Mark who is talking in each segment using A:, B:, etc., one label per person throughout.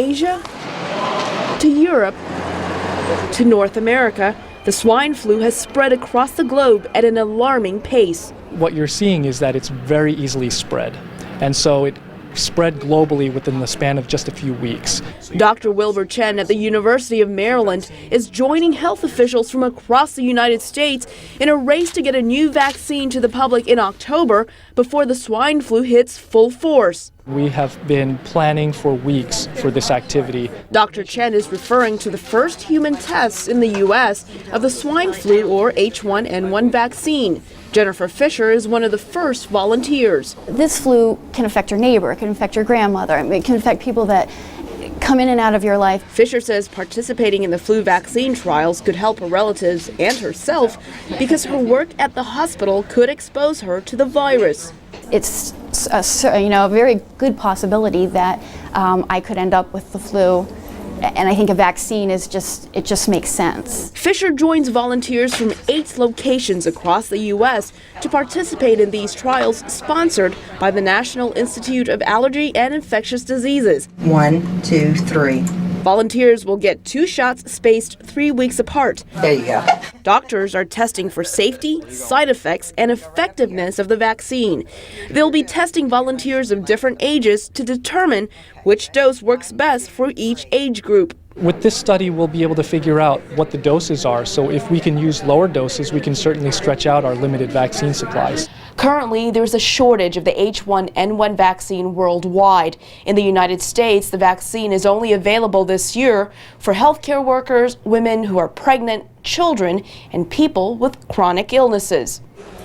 A: Asia to Europe to North America, the swine flu has spread across the globe at an alarming pace.
B: What you're seeing is that it's very easily spread, and so it spread globally within the span of just a few weeks.
A: Dr. Wilbur Chen at the University of Maryland is joining health officials from across the United States in a race to get a new vaccine to the public in October before the swine flu hits full force.
B: We have been planning for weeks for this activity.
A: Dr. Chen is referring to the first human tests in the U.S. of the swine flu or H1N1 vaccine. Jennifer Fisher is one of the first volunteers.
C: This flu can affect your neighbor, it can affect your grandmother, it can affect people that come in and out of your life.
A: Fisher says participating in the flu vaccine trials could help her relatives and herself because her work at the hospital could expose her to the virus.
C: It's a very good possibility that I could end up with the flu. And I think a vaccine it just makes sense.
A: Fisher joins volunteers from 8 locations across the U.S. to participate in these trials sponsored by the National Institute of Allergy and Infectious Diseases.
D: 1, 2, 3.
A: Volunteers will get 2 shots spaced 3 weeks apart.
D: There you go.
A: Doctors are testing for safety, side effects, and effectiveness of the vaccine. They'll be testing volunteers of different ages to determine which dose works best for each age group.
B: With this study, we'll be able to figure out what the doses are, so if we can use lower doses, we can certainly stretch out our limited vaccine supplies.
A: Currently, there's a shortage of the H1N1 vaccine worldwide. In the United States, the vaccine is only available this year for healthcare workers, women who are pregnant, children, and people with chronic illnesses.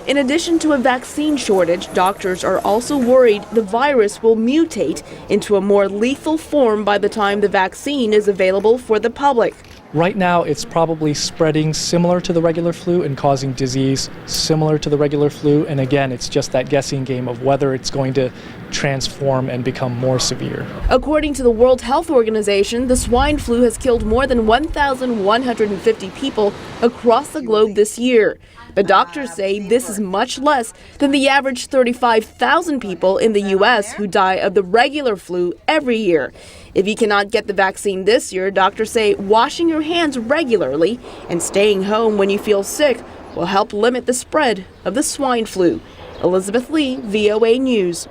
A: In addition to a vaccine shortage, doctors are also worried the virus will mutate into a more lethal form by the time the vaccine is available for the public.
B: Right now, it's probably spreading similar to the regular flu and causing disease similar to the regular flu. And again, it's just that guessing game of whether it's going to transform and become more severe.
A: According to the World Health Organization, the swine flu has killed more than 1,150 people across the globe this year. But doctors say this is much less than the average 35,000 people in the U.S. who die of the regular flu every year. If you cannot get the vaccine this year, doctors say washing your hands regularly and staying home when you feel sick will help limit the spread of the swine flu. Elizabeth Lee, VOA News.